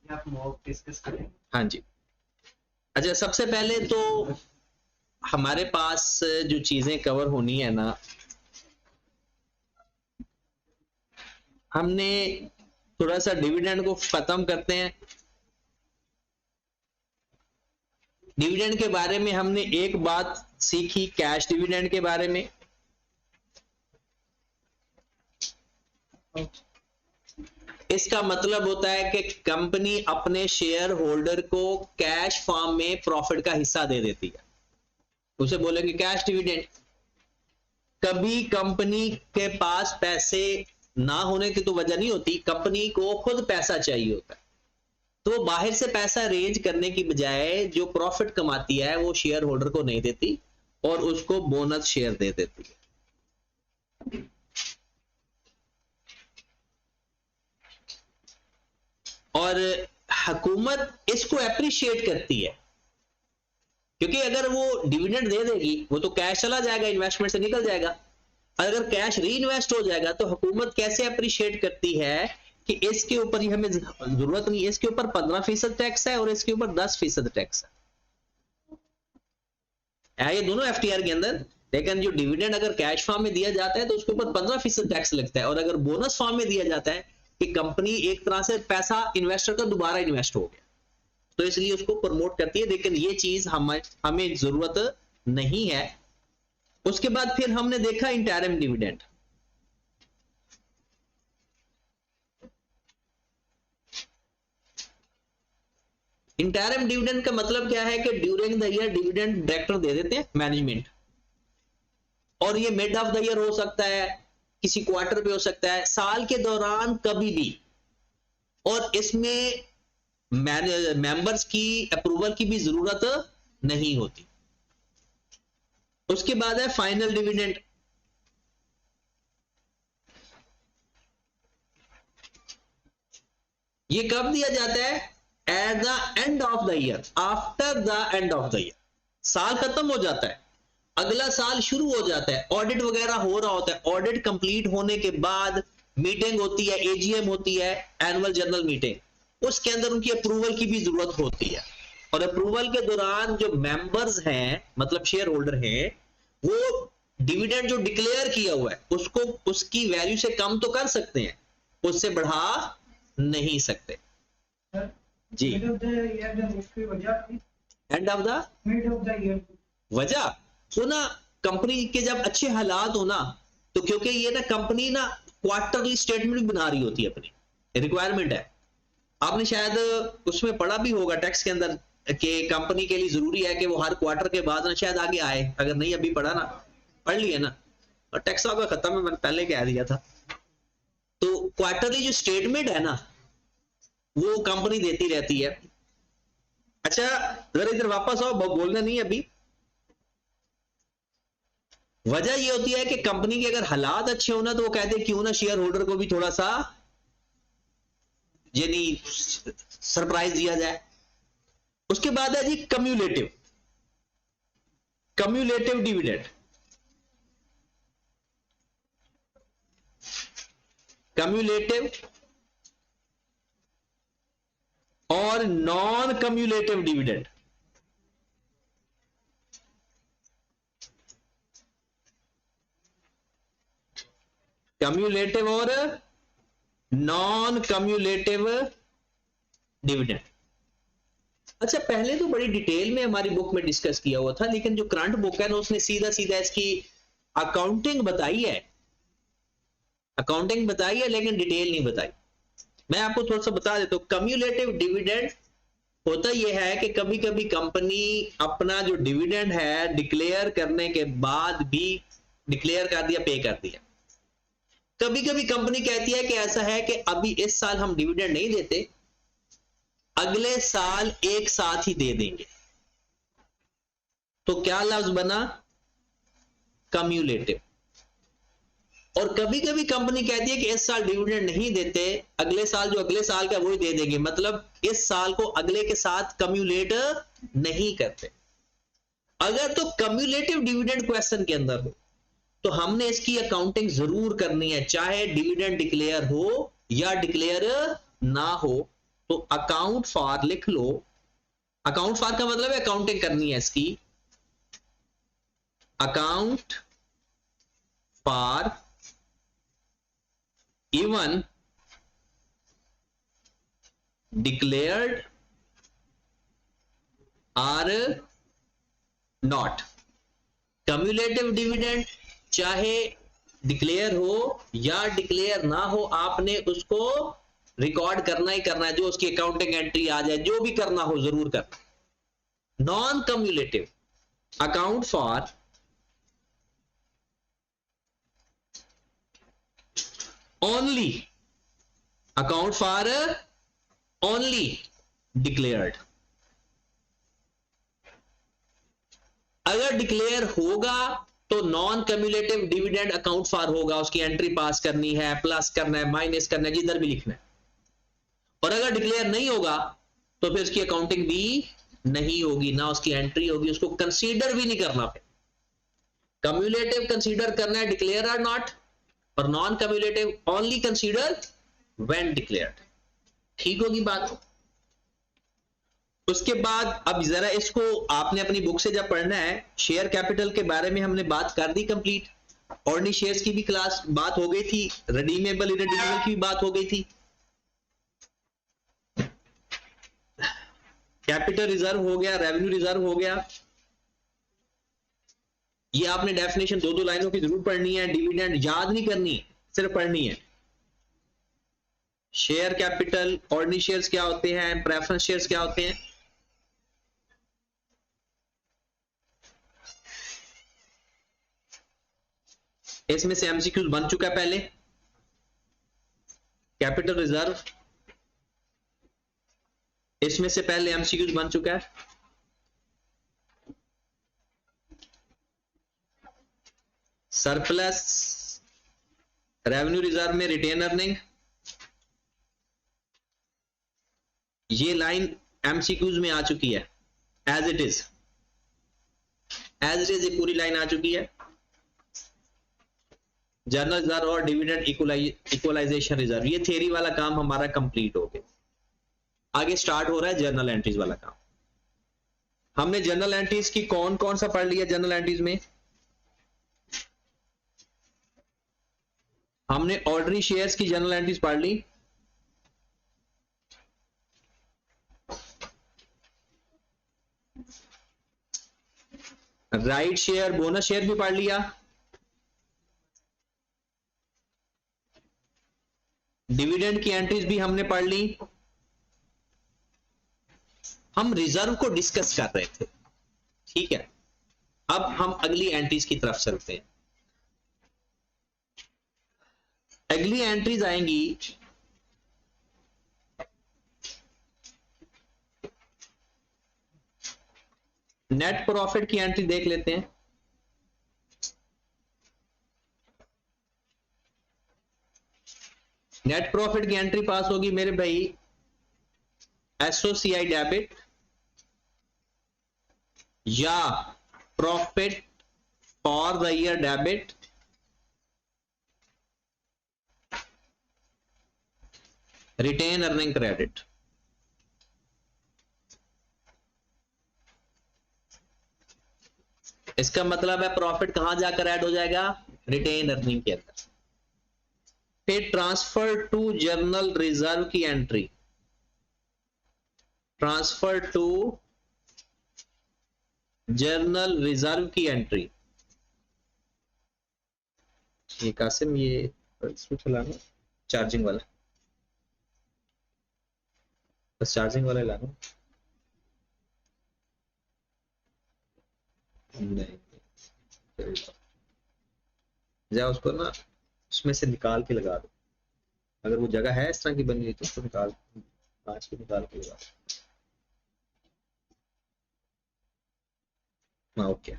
आप mock discuss करें। हाँ जी। अच्छा, सबसे पहले तो हमारे पास जो चीजें कवर होनी है ना, हमने थोड़ा सा डिविडेंड को खत्म करते हैं। डिविडेंड के बारे में हमने एक बात सीखी, कैश डिविडेंड के बारे में। इसका मतलब होता है कि कंपनी अपने शेयर होल्डर को कैश फॉर्म में प्रॉफिट का हिस्सा दे देती है, उसे बोलेंगे कैश डिविडेंड। कभी कंपनी के पास पैसे ना होने की तो वजह नहीं होती, कंपनी को खुद पैसा चाहिए होता है, तो बाहर से पैसा अरेंज करने की बजाय जो प्रॉफिट कमाती है वो शेयर होल्डर को नहीं देती और उसको बोनस शेयर दे देती है। और हुकूमत इसको एप्रिशिएट करती है, क्योंकि अगर वो डिविडेंड दे देगी वो तो कैश चला जाएगा, इन्वेस्टमेंट से निकल जाएगा। अगर कैश री इन्वेस्ट हो जाएगा तो हुकूमत कैसे अप्रिशिएट करती है कि इसके ऊपर ही हमें जरूरत नहीं है, इसके ऊपर 15% टैक्स है और इसके ऊपर 10% टैक्स है ये दोनों एफटीआर के अंदर। लेकिन जो डिविडेंड अगर कैश फॉर्म में दिया जाता है तो उसके ऊपर 15% टैक्स लगता है, और अगर बोनस फॉर्म में दिया जाता है कि कंपनी एक तरह से पैसा इन्वेस्टर का दोबारा इन्वेस्ट हो गया, तो इसलिए उसको प्रमोट करती है। लेकिन ये चीज हमें जरूरत नहीं है। उसके बाद फिर हमने देखा इंटरिम डिविडेंड। इंटरिम डिविडेंड का मतलब क्या है कि during the year dividend director दे देते हैं मैनेजमेंट, और ये मिड ऑफ द ईयर हो सकता है, किसी क्वार्टर पे हो सकता है, साल के दौरान कभी भी, और इसमें मेंबर्स की अप्रूवल की भी जरूरत नहीं होती। उसके बाद है फाइनल डिविडेंड। ये कब दिया जाता है? Eight the end of the year, after the end of the year. साल खत्म हो जाता है, अगला साल शुरू हो जाता है, ऑडिट वगैरह हो रहा होता है, ऑडिट कंप्लीट होने के बाद मीटिंग होती है, एजीएम होती है, एनुअल जनरल मीटिंग, उसके अंदर उनकी अप्रूवल की भी जरूरत होती है। और अप्रूवल के दौरान जो मेंबर्स हैं, मतलब शेयर होल्डर हैं, वो डिविडेंड जो डिक्लेयर किया हुआ है उसको उसकी वैल्यू से कम तो कर सकते हैं, उससे बढ़ा नहीं सकते जी। एंड ऑफ द ईयर वजह तो ना, कंपनी के जब अच्छे हालात हो ना, तो क्योंकि ये ना कंपनी ना क्वार्टरली स्टेटमेंट भी बना रही होती है, अपनी रिक्वायरमेंट है। आपने शायद उसमें पढ़ा भी होगा टैक्स के अंदर कि कंपनी के लिए जरूरी है कि वो हर क्वार्टर के बाद ना, शायद आगे आए, अगर नहीं अभी पढ़ा ना, पढ़ लिया ना, और टैक्स आपका खत्म है, मैंने पहले कह दिया था। तो क्वार्टरली जो स्टेटमेंट है ना वो कंपनी देती रहती है। अच्छा, जरा इधर वापस आओ, बोलना नहीं अभी। वजह ये होती है कि कंपनी के अगर हालात अच्छे हो ना, तो वो कहते हैं क्यों ना शेयर होल्डर को भी थोड़ा सा यानी सरप्राइज दिया जाए। उसके बाद है जी कम्युलेटिव डिविडेंड। कम्युलेटिव और नॉन कम्युलेटिव डिविडेंड। कम्युलेटिव और नॉन कम्युलेटिव डिविडेंड। अच्छा, पहले तो बड़ी डिटेल में हमारी बुक में डिस्कस किया हुआ था, लेकिन जो करंट बुक है ना उसने सीधा सीधा इसकी अकाउंटिंग बताई है, लेकिन डिटेल नहीं बताई। मैं आपको थोड़ा सा बता देता हूं। कम्युलेटिव डिविडेंड होता यह है कि कभी कभी कंपनी अपना जो डिविडेंड है डिक्लेयर करने के बाद भी डिक्लेयर कर दिया, पे कर दिया। कभी कभी कंपनी कहती है कि ऐसा है कि अभी इस साल हम डिविडेंड नहीं देते, अगले साल एक साथ ही दे देंगे। तो क्या लफ्ज बना? कम्युलेटिव। और कभी कभी कंपनी कहती है कि इस साल डिविडेंड नहीं देते, अगले साल जो अगले साल का वही दे देंगे, मतलब इस साल को अगले के साथ कम्युलेट नहीं करते। अगर तो कम्युलेटिव डिविडेंड क्वेश्चन के अंदर हो तो हमने इसकी अकाउंटिंग जरूर करनी है, चाहे डिविडेंड डिक्लेयर हो या डिक्लेयर ना हो। तो अकाउंट फॉर लिख लो। अकाउंट फॉर का मतलब है अकाउंटिंग करनी है इसकी। Account for even declared or not. Cumulative dividend चाहे डिक्लेयर हो या डिक्लेयर ना हो, आपने उसको रिकॉर्ड करना ही करना है, जो उसकी अकाउंटिंग एंट्री आ जाए, जो भी करना हो जरूर करना। Non cumulative account for only, account for only declared. अगर डिक्लेयर होगा तो non cumulative dividend account for होगा, उसकी एंट्री पास करनी है, प्लस करना है, माइनस करना है, जिधर भी लिखना है। और अगर डिक्लेयर नहीं होगा तो फिर उसकी अकाउंटिंग भी नहीं होगी, ना उसकी एंट्री होगी, उसको कंसीडर भी नहीं करना। फिर कम्युलेटिव कंसीडर करना है डिक्लेयर आर नॉट, और non cumulative only consider when declared. ठीक होगी बात। उसके बाद अब जरा इसको आपने अपनी बुक से जब पढ़ना है, शेयर कैपिटल के बारे में हमने बात कर दी कंप्लीट। ऑर्डिनरी शेयर्स की भी क्लास बात हो गई थी, रिडीमेबल इररिडीमेबल की भी बात हो गई थी, कैपिटल रिजर्व हो गया, रेवेन्यू रिजर्व हो गया। ये आपने डेफिनेशन दो दो लाइनों की जरूर पढ़नी है, डिविडेंड याद नहीं करनी, सिर्फ पढ़नी है। शेयर कैपिटल, ऑर्डिनरी शेयर्स क्या होते हैं, प्रेफरेंस शेयर्स क्या होते हैं। इसमें से एमसीक्यूज बन चुका है पहले। कैपिटल रिजर्व, इसमें से पहले एमसीक्यूज बन चुका है। सरप्लस, रेवेन्यू रिजर्व में रिटेन अर्निंग, ये लाइन एमसीक्यूज में आ चुकी है। एज इट इज ये पूरी लाइन आ चुकी है। जर्नल रिजर्व और डिविडेंड इक्वलाइजेशन रिजर्व, ये थ्योरी वाला काम हमारा कंप्लीट हो गया। आगे स्टार्ट हो रहा है जर्नल एंट्रीज वाला काम। हमने जर्नल एंट्रीज की कौन कौन सा पढ़ लिया। जर्नल एंट्रीज में हमने ऑर्डिनरी शेयर्स की जर्नल एंट्रीज पढ़ ली, राइट शेयर, बोनस शेयर भी पढ़ लिया, डिविडेंड की एंट्रीज भी हमने पढ़ ली। हम रिजर्व को डिस्कस कर रहे थे, ठीक है। अब हम अगली एंट्रीज की तरफ चलते हैं। अगली एंट्रीज आएंगी नेट प्रॉफिट की एंट्री देख लेते हैं। नेट प्रॉफिट की एंट्री पास होगी मेरे भाई एसओसीआई डेबिट या profit for the year debit, retained earning credit. इसका मतलब है प्रॉफिट कहां जाकर ऐड हो जाएगा, रिटेन अर्निंग के अंदर। फिर ट्रांसफर टू जर्नल रिजर्व की entry, transfer to journal reserve की एंट्री। ये कासिम, ये चलाना चार्जिंग वाला, बस चार्जिंग वाला लाना। नहीं, जा उसको ना उसमें से निकाल के लगा दो। अगर वो जगह है इस तरह की बनी हुई तो उसको निकाल, कांच को निकाल के लगा दो। हाँ, okay.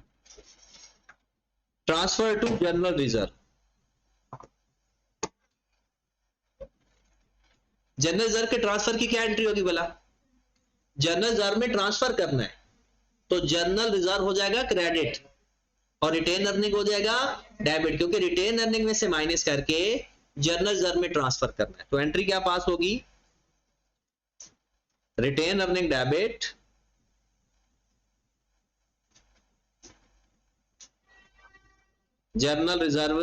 Transfer to general reserve. General reserve के ट्रांसफर की क्या एंट्री होगी भला। जनरल रिजर्व में ट्रांसफर करना है तो जनरल रिजर्व हो जाएगा क्रेडिट और रिटेन अर्निंग हो जाएगा डेबिट, क्योंकि रिटेन अर्निंग में से माइनस करके जनरल रिजर्व में ट्रांसफर करना है। तो एंट्री क्या पास होगी, retained earning debit, journal reserve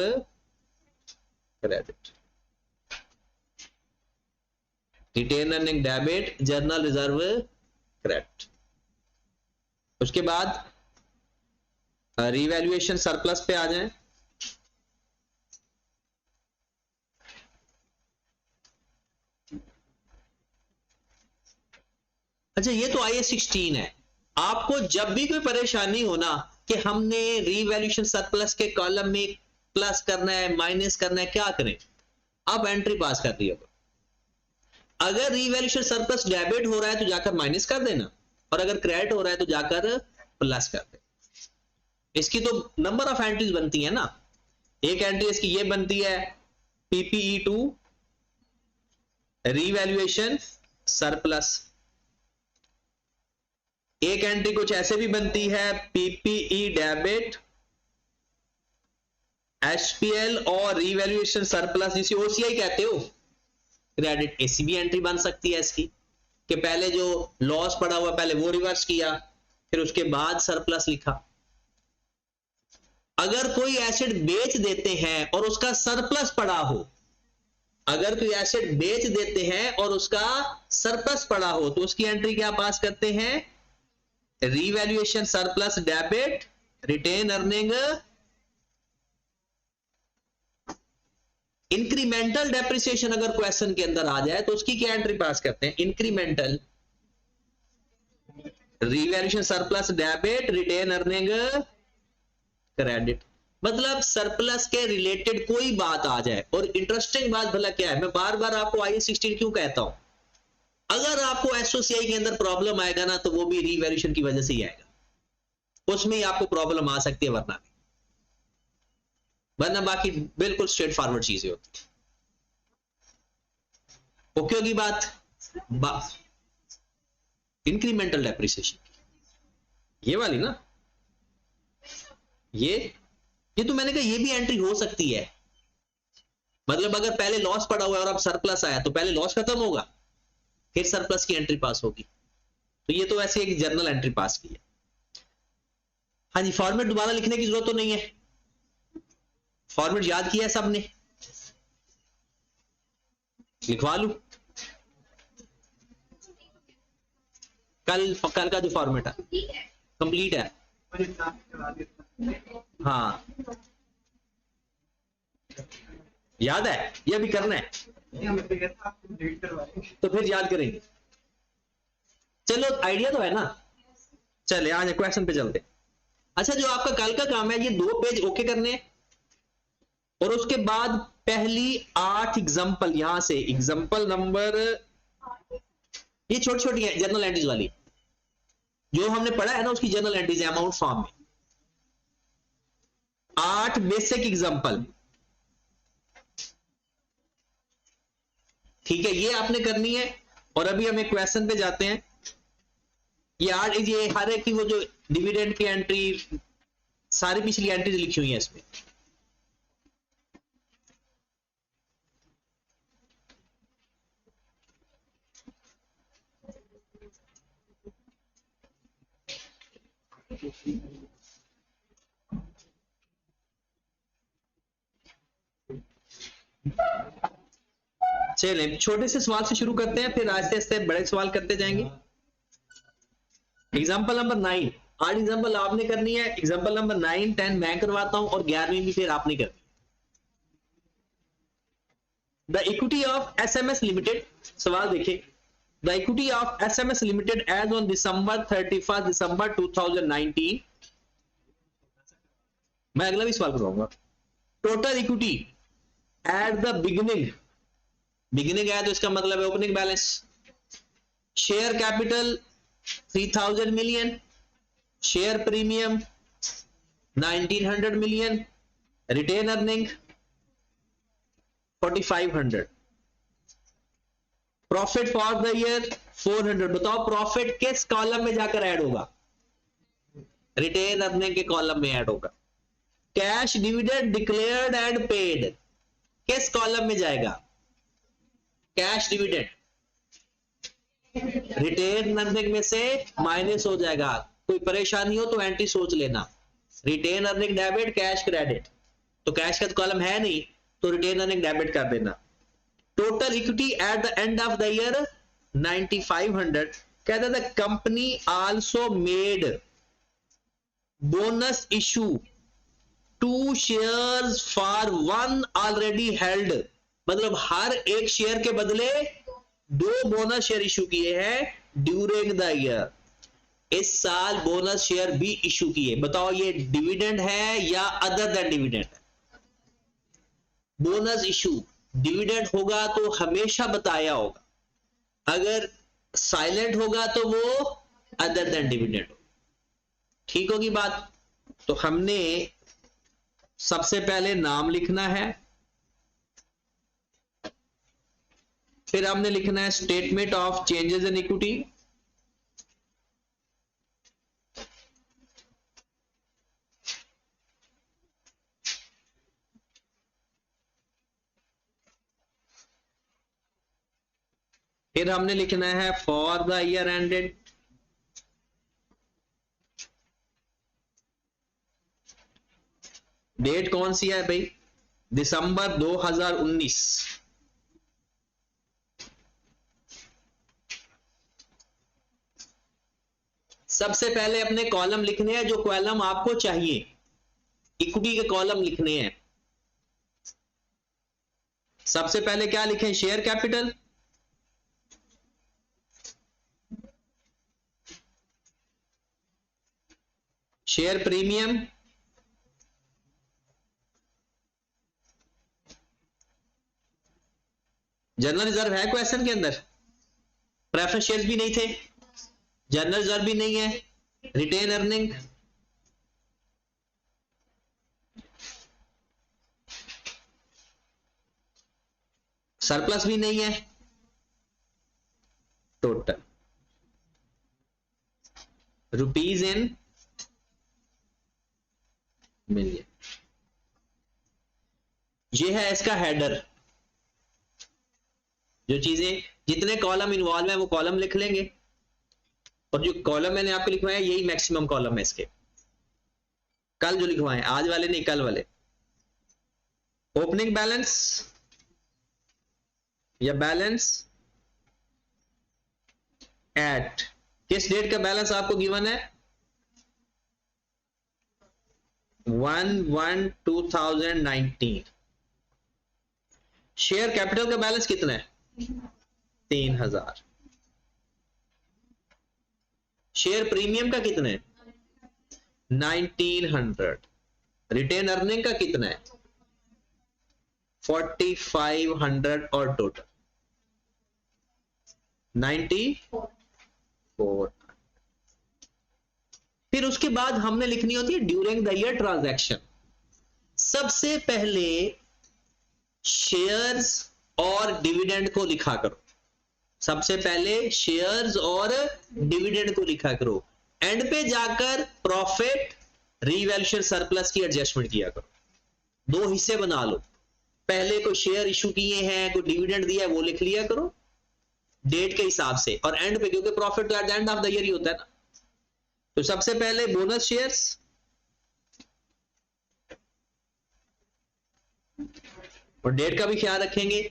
credit, retained earning debit, journal reserve credit. उसके बाद रिवैल्यूएशन सरप्लस पे आ जाएं। अच्छा, ये तो IAS 16 है। आपको जब भी कोई परेशानी हो ना कि हमने रीवैल्यूएशन सरप्लस के कॉलम में प्लस करना है, माइनस करना है, क्या करें? अब एंट्री पास कर दी होगा। अगर रीवैल्यूएशन सरप्लस डेबिट हो रहा है तो जाकर माइनस कर देना, और अगर क्रेडिट हो रहा है तो जाकर प्लस कर देना। इसकी तो नंबर ऑफ एंट्रीज बनती है ना। एक एंट्री इसकी ये बनती है PPE टू रीवैल्यूएशन सरप्लस। एक एंट्री कुछ ऐसे भी बनती है PPE डेबिट HPL और रीवैल्यूएशन सरप्लस, जिसे OCI कहते हो, क्रेडिट। ऐसी भी एंट्री बन सकती है इसकी कि पहले जो लॉस पड़ा हुआ पहले वो रिवर्स किया, फिर उसके बाद सरप्लस लिखा। अगर कोई एसेट बेच देते हैं और उसका सरप्लस पड़ा हो, अगर कोई एसेट बेच देते हैं और उसका सरप्लस पड़ा हो, तो उसकी एंट्री क्या पास करते हैं? Revaluation surplus debit, retained earning, incremental depreciation अगर क्वेश्चन के अंदर आ जाए तो उसकी क्या एंट्री पास करते हैं? Incremental revaluation surplus debit, retained earning credit. मतलब सरप्लस के रिलेटेड कोई बात आ जाए। और इंटरेस्टिंग बात भला क्या है, मैं बार बार आपको IAS 16 क्यों कहता हूं, अगर आपको SOCI के अंदर प्रॉब्लम आएगा ना तो वो भी रीवैल्यूएशन की वजह से ही आएगा, उसमें ही आपको प्रॉब्लम आ सकती है, वरना बाकी बिल्कुल स्ट्रेट फॉरवर्ड चीजें होती है। ओके होगी बात? इंक्रीमेंटल डेप्रिसिएशन ये वाली ना, ये तो मैंने कहा ये भी एंट्री हो सकती है। मतलब अगर पहले लॉस पड़ा हुआ है और अब सरप्लस आया तो पहले लॉस खत्म होगा, फिर सरप्लस की एंट्री पास होगी। तो ये तो ऐसे एक जर्नल एंट्री पास की है। हाँ जी, फॉर्मेट दोबारा लिखने की जरूरत तो नहीं है, फॉर्मेट याद किया है सबने, लिखवा लूं कल का जो फॉर्मेट है कंप्लीट है। हाँ याद है, ये भी करना है तो फिर याद करेंगे। चलो आइडिया तो है ना। चले आज क्वेश्चन पे चलते। अच्छा, जो आपका कल का काम है ये 2 पेज ओके करने, और उसके बाद पहली 8 एग्जांपल, यहां से एग्जांपल नंबर, ये छोटी छोटी है जर्नल एंट्रीज वाली, जो हमने पढ़ा है ना उसकी जर्नल एंट्रीज है अमाउंट फॉर्म में। 8 बेसिक एग्जांपल, ठीक है, ये आपने करनी है। और अभी हम एक क्वेश्चन पे जाते हैं। ये हर एक की वो जो डिविडेंड की एंट्री, सारी पिछली एंट्रीज लिखी हुई है इसमें। चलिए छोटे से सवाल से शुरू करते हैं, फिर आहिस्ते आहिस्ते बड़े सवाल करते जाएंगे। एग्जांपल नंबर 9, 8 एग्जांपल आपने करनी है। एग्जांपल नंबर 9, 10 मैं करवाता हूं और 11वीं भी फिर आपने करनी। The equity of SMS limited, सवाल देखिए। The equity of SMS limited as on December 31, December 2019। मैं अगला भी सवाल करवाऊंगा। Total equity at the beginning है तो इसका मतलब है opening balance. Share capital 3000 million, share premium 1900 million, retained earning 4500, profit for the year 400। बताओ प्रॉफिट किस कॉलम में जाकर ऐड होगा? रिटेन अर्निंग के कॉलम में ऐड होगा। Cash dividend declared and paid किस कॉलम में जाएगा? Cash dividend. रिटेन अर्निंग में से माइनस हो जाएगा। कोई परेशानी हो तो एंट्री सोच लेना। Retained earning debit, cash credit, तो कैश का कॉलम है नहीं तो रिटेन अर्निंग डेबिट कर देना। Total equity at the end of the year 9500। कहता था company also made bonus issue 2 shares for 1 already held, मतलब हर एक शेयर के बदले 2 बोनस शेयर इशू किए हैं ड्यूरिंग द ईयर। इस साल बोनस शेयर भी इशू किए। बताओ ये डिविडेंड है या अदर देन डिविडेंड है? बोनस इशू, डिविडेंड होगा तो हमेशा बताया होगा, अगर साइलेंट होगा तो वो अदर देन डिविडेंड होगा। ठीक होगी बात? तो हमने सबसे पहले नाम लिखना है, फिर हमने लिखना है statement of changes in equity, फिर हमने लिखना है for the year ended, date कौन सी है भाई? दिसंबर 2019। सबसे पहले अपने कॉलम लिखने हैं, जो कॉलम आपको चाहिए, इक्विटी के कॉलम लिखने हैं। सबसे पहले क्या लिखें? Share capital, share premium, general reserve है क्वेश्चन के अंदर? प्रेफरेंस शेयर्स भी नहीं थे, जनरल रिजर्व भी नहीं है, रिटेन अर्निंग, सरप्लस भी नहीं है, टोटल रुपीज इन मिलियन। ये है इसका हेडर। जो चीजें, जितने कॉलम इन्वॉल्व है वो कॉलम लिख लेंगे, और जो कॉलम मैंने आपको लिखवाया यही मैक्सिमम कॉलम है इसके। कल जो लिखवाए, आज वाले नहीं, कल वाले। ओपनिंग बैलेंस या बैलेंस एट, किस डेट का बैलेंस आपको गिवन है? 1/1/2019। शेयर कैपिटल का बैलेंस कितना है? 3000। शेयर प्रीमियम का कितना है? 1900। रिटेन अर्निंग का कितना है? 4500 और टोटल 94। फिर उसके बाद हमने लिखनी होती है ड्यूरिंग द ईयर ट्रांजैक्शन। सबसे पहले शेयर्स और डिविडेंड को लिखा करो। सबसे पहले शेयर्स और डिविडेंड को लिखा करो। एंड पे जाकर प्रॉफिट, रीवैल्यूएशन, सरप्लस की एडजस्टमेंट किया करो। 2 हिस्से बना लो। पहले कोई शेयर इशू किए हैं, कोई डिविडेंड दिया है, वो लिख लिया करो डेट के हिसाब से, और एंड पे, क्योंकि प्रॉफिट तो at the end of the year ही होता है ना। तो सबसे पहले बोनस शेयर्स, और डेट का भी ख्याल रखेंगे,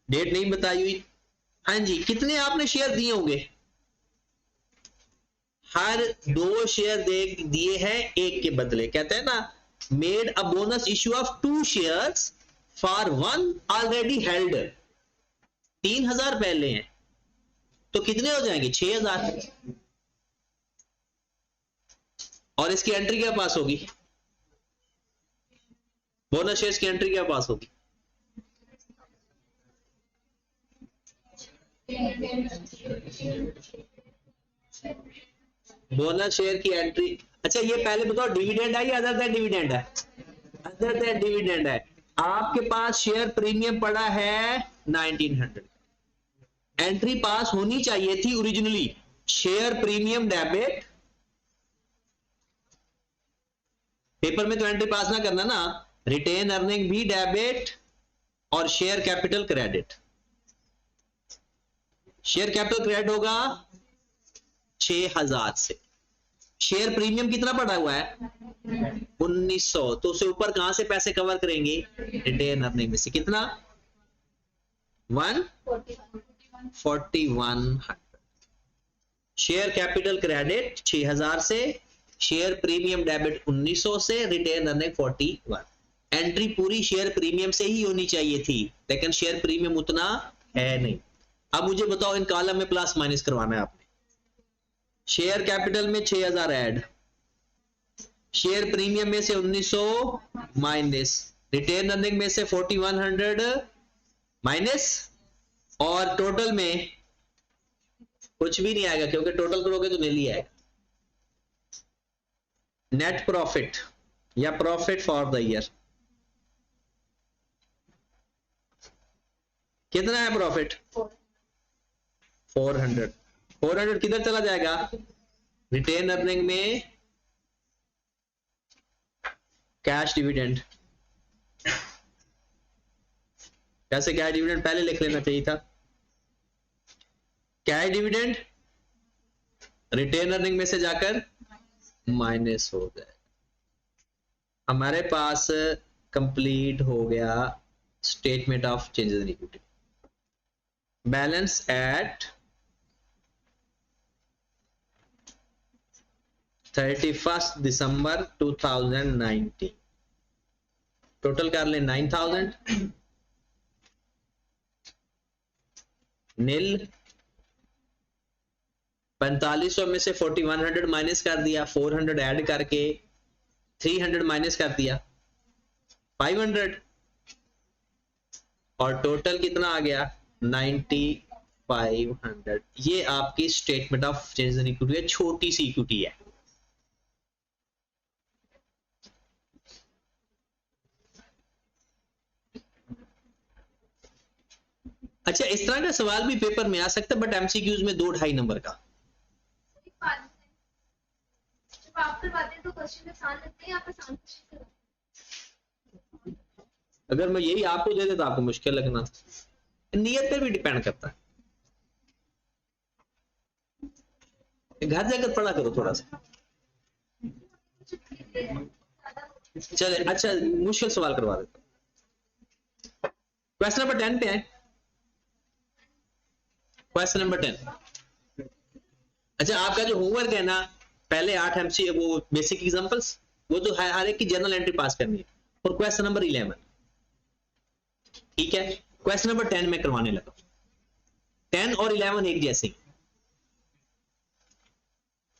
डेट नहीं बताई हुई। हाँ जी, कितने आपने शेयर दिए होंगे? हर 2 शेयर दिए हैं एक के बदले। कहते हैं ना, made a bonus issue of 2 shares for 1 already held. 3000 पहले हैं तो कितने हो जाएंगे? 6000। और इसकी एंट्री क्या पास होगी? बोनस शेयर्स की एंट्री क्या पास होगी? बोनस शेयर की एंट्री। अच्छा, ये पहले बताओ, डिविडेंड है या अदर देन डिविडेंड है? अदर देन डिविडेंड है। आपके पास शेयर प्रीमियम पड़ा है 1900। एंट्री पास होनी चाहिए थी originally share premium debit. Paper में तो एंट्री पास ना करना ना, रिटेन अर्निंग भी डेबिट और share capital credit. Share capital credit होगा 6000 से। शेयर प्रीमियम कितना पड़ा हुआ है 1900, तो उससे ऊपर कहां से पैसे कवर करेंगे रिटेन अर्निंग में से। कितना 4100। शेयर कैपिटल क्रेडिट 6000 से, शेयर प्रीमियम डेबिट 1900 से, रिटेन अर्निंग 41। एंट्री पूरी शेयर प्रीमियम से ही होनी चाहिए थी, लेकिन शेयर प्रीमियम उतना है नहीं। अब मुझे बताओ इन कॉलम में प्लस माइनस करवाना है आपने। शेयर कैपिटल में 6000 ऐड, शेयर प्रीमियम में से 1900 माइनस, रिटेन अर्निंग में से 4100 माइनस, और टोटल में कुछ भी नहीं आएगा क्योंकि टोटल करोगे तो नील ही आएगा। नेट प्रॉफिट या प्रॉफिट फॉर द ईयर कितना है प्रॉफिट 400। 400 किधर चला जाएगा रिटेन अर्निंग में, कैश डिविडेंड। कैसे कैश डिविडेंड पहले लिख लेना चाहिए था। कैश डिविडेंड रिटेन अर्निंग में से जाकर माइनस हो जाए। हमारे पास कंप्लीट हो गया statement of changes in equity. Balance at 31 दिसंबर 2019। टोटल कर ले 9000, नील 4500 में से 4100 माइनस कर दिया, 400 ऐड करके 300 माइनस कर दिया 500, और टोटल कितना आ गया 9500। ये आपकी statement of changes in equity है, छोटी सी इक्विटी है। अच्छा, इस तरह का सवाल भी पेपर में आ सकता है, बट एमसीक्यूज में 2-2.5 नंबर का। आप करवाते हैं तो क्वेश्चन आसान लगते हैं, आप आसान क्वेश्चन करवाते हैं। अगर मैं यही आपको दे दे तो आपको मुश्किल लगना। नियत पे भी डिपेंड करता है। घर जाकर पढ़ा करो थोड़ा सा। चले, अच्छा मुश्किल सवाल करवा देता। क्वेश्चन नंबर 10 पे है। Question number 10। अच्छा, आपका जो होमवर्क है ना, पहले 8 एमसी वो बेसिक एग्जांपल्स, वो तो हर एक की जनरल एंट्री पास करनी है, और क्वेश्चन नंबर 11, ठीक है। क्वेश्चन नंबर 10 में करवाने लगा। 10 और 11 एक जैसे।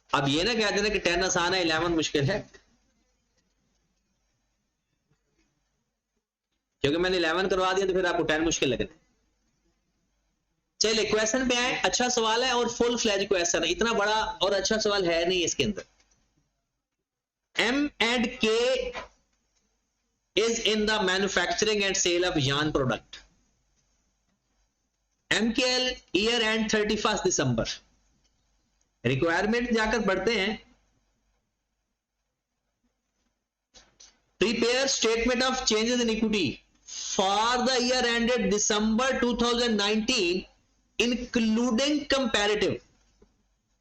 अब ये ना कह देना कि 10 आसान है 11 मुश्किल है, क्योंकि मैंने 11 करवा दिया तो फिर आपको 10 मुश्किल लगता है। चलिए क्वेश्चन पे आए। अच्छा सवाल है और फुल फ्लैज क्वेश्चन है, इतना बड़ा और अच्छा सवाल है नहीं इसके अंदर। M&K is in the manufacturing and sale of yarn product. MKL year end 31 December. Requirement जाकर पढ़ते हैं। Prepare statement of changes in equity for the year ended December 2019 including comparative.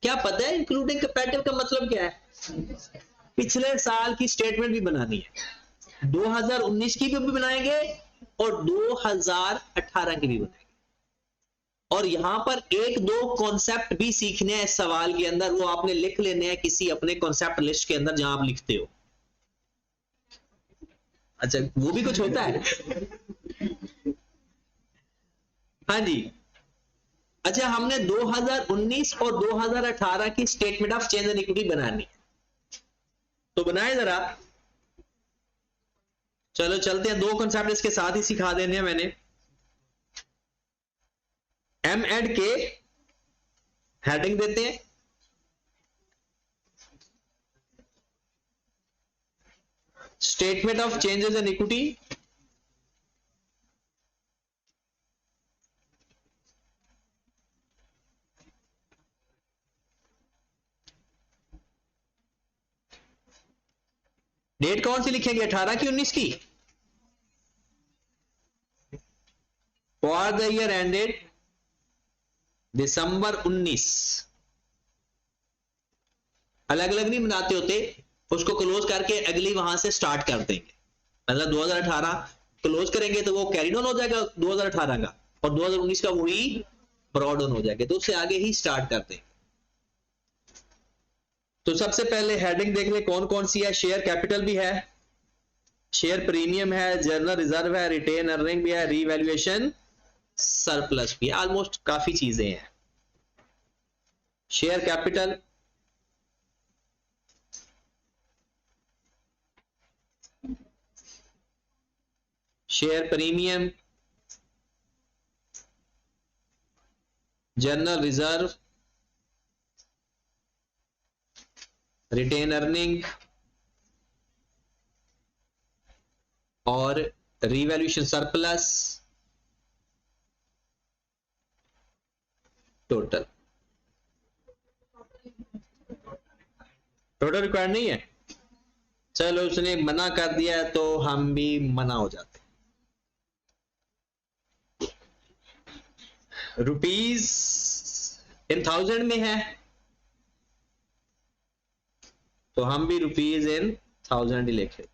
क्या पता है इंक्लूडिंग कंपैरेटिव का मतलब क्या है? पिछले साल की स्टेटमेंट भी बनानी है, 2019 की भी बनाएंगे और 2018 की भी बनाएंगे। और यहां पर 1-2 कॉन्सेप्ट भी सीखने हैं इस सवाल के अंदर, वो आपने लिख लेने हैं किसी अपने कॉन्सेप्ट लिस्ट के अंदर जहां आप लिखते हो। अच्छा, वो भी कुछ होता है। हाँ जी। अच्छा, हमने 2019 और 2018 की statement of change in equity बनानी है, तो बनाए जरा। चलो चलते हैं, 2 कॉन्सेप्ट इसके साथ ही सिखा देने हैं मैंने। M&K हेडिंग देते हैं, statement of changes in equity, date कौन सी लिखेंगे, 18 की 19 की? फॉर द ईयर एंडेड दिसंबर 19, अलग अलग नहीं बनाते होते, उसको क्लोज करके अगली वहां से स्टार्ट कर देंगे। मतलब 2018 क्लोज करेंगे तो वो कैरी ऑन हो जाएगा 2018 का, और 2019 का वही ब्रॉड ऑन हो जाएगा, तो उससे आगे ही स्टार्ट कर देंगे। तो सबसे पहले हेडिंग देख ले कौन कौन सी है। शेयर कैपिटल भी है, शेयर प्रीमियम है, जर्नल रिजर्व है, रिटेन अर्निंग भी है, रीवैल्यूएशन सरप्लस भी, ऑलमोस्ट काफी चीजें हैं। Share capital, share premium, general reserve, retain earning और revaluation surplus, total. Total required नहीं है, चलो उसने मना कर दिया तो हम भी मना हो जाते। रुपीज इन 1000 में है तो हम भी रुपीज इन 1000 ही लिखे।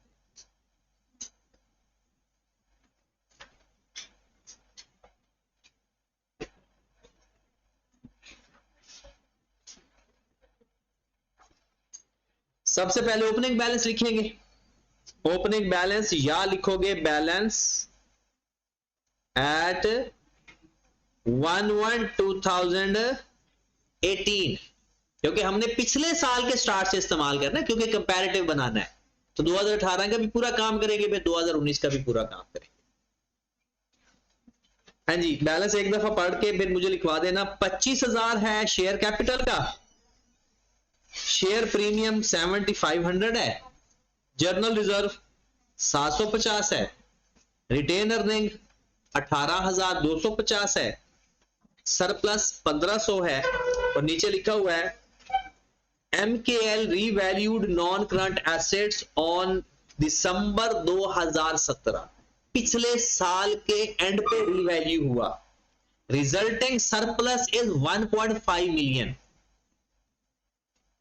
सबसे पहले ओपनिंग बैलेंस लिखेंगे। ओपनिंग बैलेंस या लिखोगे बैलेंस एट 1/1/2018, क्योंकि हमने पिछले साल के स्टार्ट से इस्तेमाल करना है, क्योंकि कंपैरेटिव बनाना है। तो 2018 का भी पूरा काम करेंगे, फिर 2019 का भी पूरा काम करेंगे। हाँ जी, बैलेंस एक दफा पढ़ के फिर मुझे लिखवा देना। 25,000 है शेयर कैपिटल का, शेयर प्रीमियम 7500 है, जर्नल रिजर्व 750 है, रिटेन अर्निंग 18,250 है, सरप्लस 1500 है, और नीचे लिखा हुआ है MKL revalued non current assets on December 2017, पिछले साल के एंड पे रीवैल्यू हुआ। Resulting surplus is 1.5 million,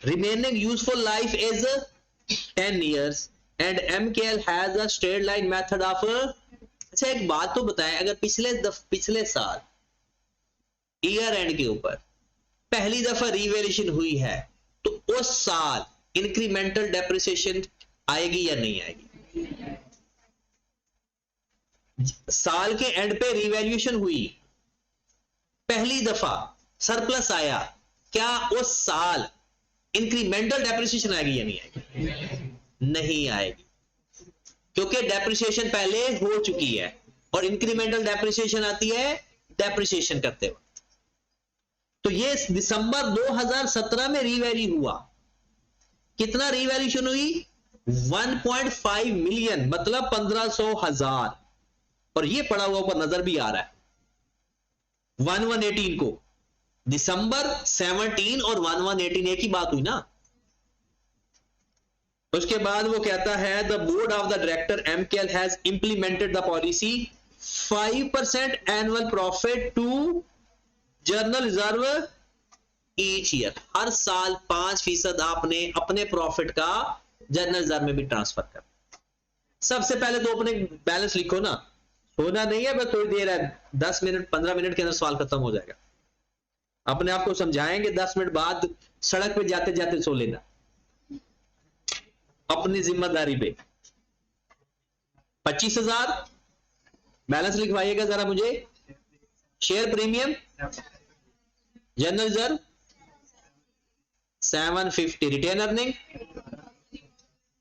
remaining useful life is 10 years and MKL has a straight line method of अच्छा एक बात तो बताएं, अगर पिछले साल ईयर एंड के ऊपर पहली दफा रिवैल्यूएशन हुई है तो उस साल इंक्रीमेंटल डेप्रिसिएशन आएगी या नहीं आएगी? साल के एंड पे रिवैल्यूएशन हुई, पहली दफा सरप्लस आया, क्या उस साल इंक्रीमेंटल डेप्रिसिएशन आएगी या नहीं आएगी? नहीं आएगी, क्योंकि डेप्रिसिएशन पहले हो चुकी है और इंक्रीमेंटल डेप्रिसिएशन आती है डेप्रिसिएशन करते वक्त। तो ये दिसंबर 2017 में रीवैल्यू हुआ। कितना रीवैल्यूएशन हुई? 1.5 मिलियन, मतलब 1500,000, और ये पड़ा हुआ ऊपर नजर भी आ रहा है 1118 को। दिसंबर 17 और 1118 एक ही बात हुई ना। उसके बाद वो कहता है the board of the director MKL has implemented the policy 5% annual profit to journal reserve each year. हर साल 5% आपने अपने प्रॉफिट का जर्नल रिजर्व में भी ट्रांसफर कर। सबसे पहले तो अपने बैलेंस लिखो ना, सोना नहीं है, बस थोड़ी देर है, 10 मिनट 15 मिनट के अंदर सवाल खत्म हो जाएगा। अपने आप को समझाएंगे, 10 मिनट बाद सड़क पे जाते जाते सो लेना अपनी जिम्मेदारी पे। 25,000 बैलेंस लिखवाइएगा जरा मुझे। Share premium, general reserve 750, retained earning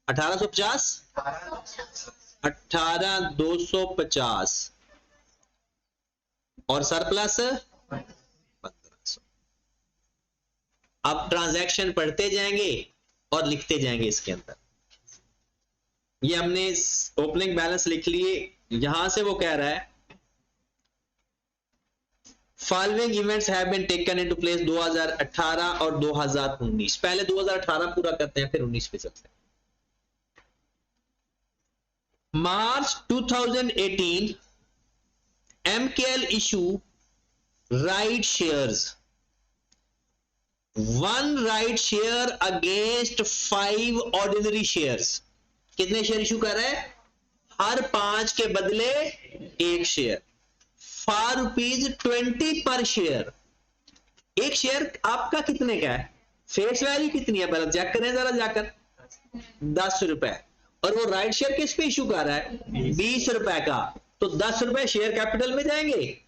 1850, 18,250 और सरप्लस 1500। अब ट्रांजैक्शन पढ़ते जाएंगे और लिखते जाएंगे इसके अंदर। ये हमने ओपनिंग बैलेंस लिख लिए। यहां से वो कह रहा है following events have been taken into place 2018 और 2019। पहले 2018 पूरा करते हैं, फिर 19 पे चलते हैं। मार्च 2018 MKL issue right shares 1 right share against 5 ordinary shares. कितने शेयर इशू कर रहा है? हर 5 के बदले 1 शेयर, ₹4.20 पर शेयर। एक शेयर आपका कितने का है? फेस वैल्यू कितनी है? पहले चेक करें जरा जाकर, 10 रुपए। और वो राइट शेयर किस पे इशू कर रहा है? 20 रुपए का। तो 10 रुपए शेयर कैपिटल में जाएंगे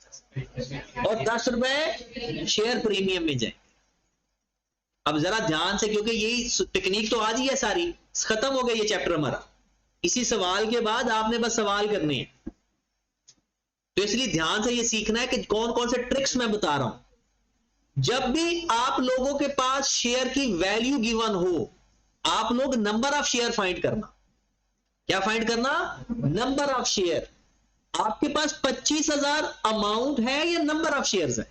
और 10 रुपए शेयर प्रीमियम में जाएंगे। अब जरा ध्यान से, क्योंकि यही टेक्निक तो आज ही है सारी, खत्म हो गई ये चैप्टर हमारा। इसी सवाल के बाद आपने बस सवाल करने हैं, तो इसलिए ध्यान से ये सीखना है कि कौन कौन से ट्रिक्स मैं बता रहा हूं। जब भी आप लोगों के पास शेयर की वैल्यू गिवन हो, आप लोग नंबर ऑफ शेयर फाइंड करना। क्या फाइंड करना? Number of share. आपके पास 25,000 अमाउंट है या नंबर ऑफ शेयर्स है?